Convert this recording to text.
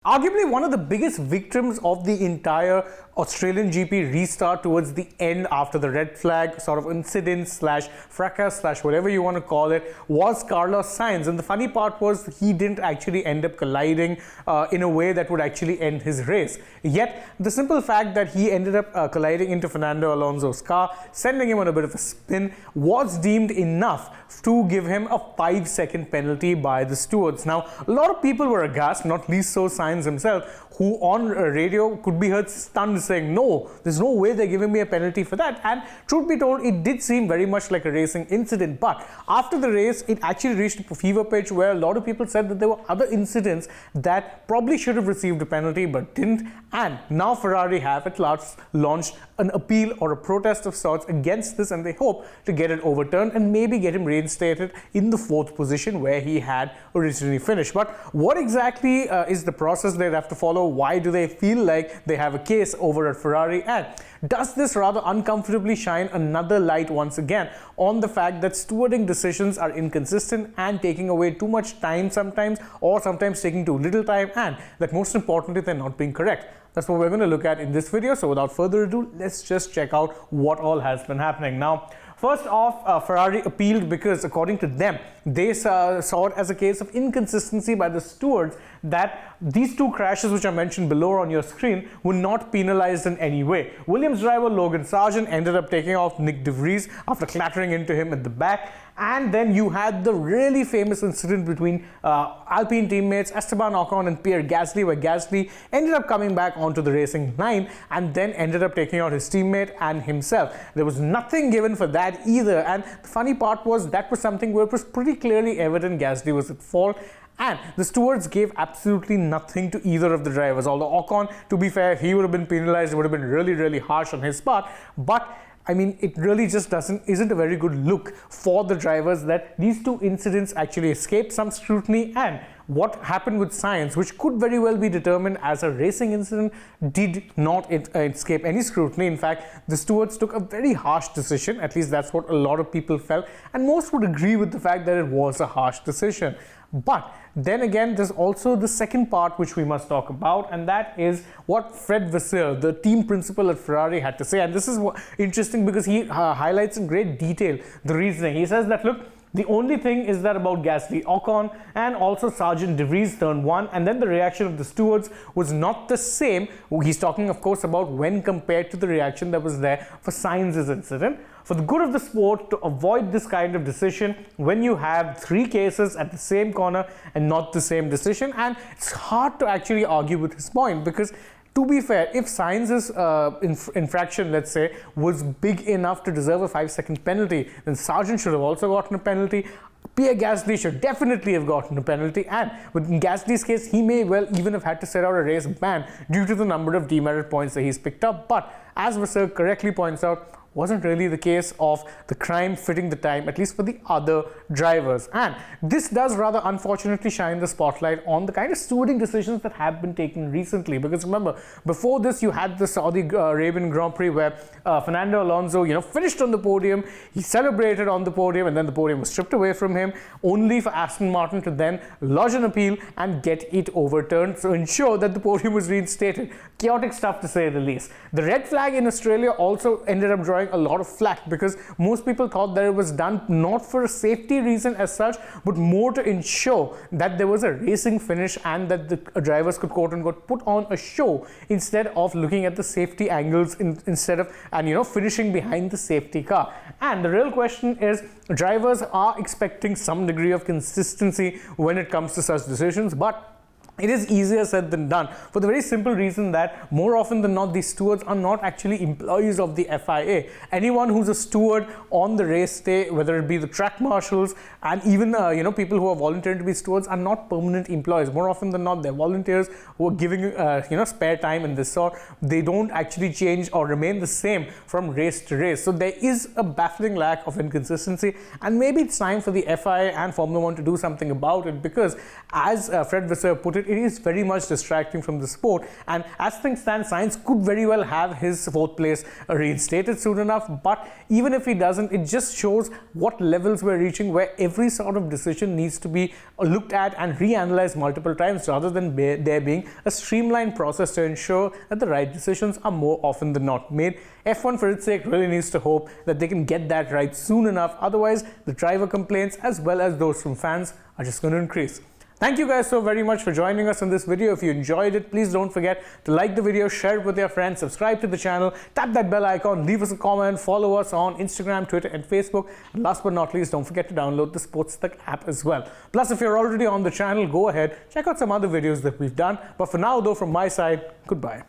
Arguably one of the biggest victims of the entire Australian GP restart towards the end after the red flag sort of incident slash fracas slash whatever you want to call it was Carlos Sainz. And the funny part was he didn't actually end up colliding in a way that would actually end his race. Yet the simple fact that he ended up colliding into Fernando Alonso's car, sending him on a bit of a spin, was deemed enough to give him a 5-second penalty by the stewards. Now, a lot of people were aghast, not least so Sainz himself, who on radio could be heard stunned saying, no, there's no way they're giving me a penalty for that. And truth be told, it did seem very much like a racing incident. But after the race, it actually reached a fever pitch where a lot of people said that there were other incidents that probably should have received a penalty but didn't. And now Ferrari have at last launched an appeal or a protest of sorts against this, and they hope to get it overturned and maybe get him reinstated in the 4th position where he had originally finished. But what exactly is the process they'd have to follow? Why do they feel like they have a case over at Ferrari? And does this rather uncomfortably shine another light once again on the fact that stewarding decisions are inconsistent and taking away too much time sometimes, or sometimes taking too little time, and that most importantly they're not being correct? That's what we're going to look at in this video. So without further ado, let's just check out what all has been happening. Now, first off, Ferrari appealed because according to them, they saw it as a case of inconsistency by the stewards that these two crashes which are mentioned below on your screen were not penalized in any way. Williams driver Logan Sargent ended up taking off Nick De Vries after clattering into him at the back. And then you had the really famous incident between Alpine teammates Esteban Ocon and Pierre Gasly, where Gasly ended up coming back onto the racing line and then ended up taking out his teammate and himself. There was nothing given for that either. And the funny part was that was something where it was pretty clearly evident Gasly was at fault. And the stewards gave absolutely nothing to either of the drivers. Although Ocon, to be fair, he would have been penalized. It would have been really, really harsh on his part. But I mean, it really just isn't a very good look for the drivers that these two incidents actually escaped some scrutiny, and what happened with Sainz, which could very well be determined as a racing incident, did not escape any scrutiny. In fact, the stewards took a very harsh decision. At least that's what a lot of people felt, and most would agree with the fact that it was a harsh decision. But then again, there's also the second part which we must talk about, and that is what Fred Vasseur, the team principal at Ferrari, had to say. And this is interesting because he highlights in great detail the reasoning. He says that, look, the only thing is that about Gasly, Ocon, and also Sargent De Vries turn 1, and then the reaction of the stewards was not the same. He's talking, of course, about when compared to the reaction that was there for Sainz's incident. For the good of the sport, to avoid this kind of decision when you have 3 cases at the same corner and not the same decision, and it's hard to actually argue with his point because, to be fair, if Sainz's infraction, let's say, was big enough to deserve a 5-second penalty, then Sargent should have also gotten a penalty. Pierre Gasly should definitely have gotten a penalty, and in Gasly's case, he may well even have had to set out a race ban due to the number of demerit points that he's picked up. But as Vasseur correctly points out, wasn't really the case of the crime fitting the time, at least for the other drivers. And this does rather unfortunately shine the spotlight on the kind of stewarding decisions that have been taken recently. Because remember, before this, you had the Saudi Arabian Grand Prix where Fernando Alonso, finished on the podium. He celebrated on the podium, and then the podium was stripped away from him, only for Aston Martin to then lodge an appeal and get it overturned to ensure that the podium was reinstated. Chaotic stuff, to say the least. The red flag in Australia also ended up drawing a lot of flack because most people thought that it was done not for a safety reason as such, but more to ensure that there was a racing finish and that the drivers could quote-unquote put on a show instead of looking at the safety angles and finishing behind the safety car. And the real question is, drivers are expecting some degree of consistency when it comes to such decisions, but it is easier said than done for the very simple reason that more often than not, these stewards are not actually employees of the FIA. Anyone who's a steward on the race day, whether it be the track marshals and even people who are volunteering to be stewards, are not permanent employees. More often than not, they're volunteers who are giving spare time in this sort. They don't actually change or remain the same from race to race. So there is a baffling lack of inconsistency, and maybe it's time for the FIA and Formula 1 to do something about it, because as Fred Vasseur put it it is very much distracting from the sport. And as things stand, Sainz could very well have his fourth place reinstated soon enough, but even if he doesn't, it just shows what levels we're reaching, where every sort of decision needs to be looked at and reanalyzed multiple times, rather than there being a streamlined process to ensure that the right decisions are more often than not made. F1, for its sake, really needs to hope that they can get that right soon enough. Otherwise, the driver complaints as well as those from fans are just going to increase. Thank you guys so very much for joining us in this video. If you enjoyed it, please don't forget to like the video, share it with your friends, subscribe to the channel, tap that bell icon, leave us a comment, follow us on Instagram, Twitter and Facebook. And last but not least, don't forget to download the AajTak app as well. Plus, if you're already on the channel, go ahead, check out some other videos that we've done. But for now though, from my side, goodbye.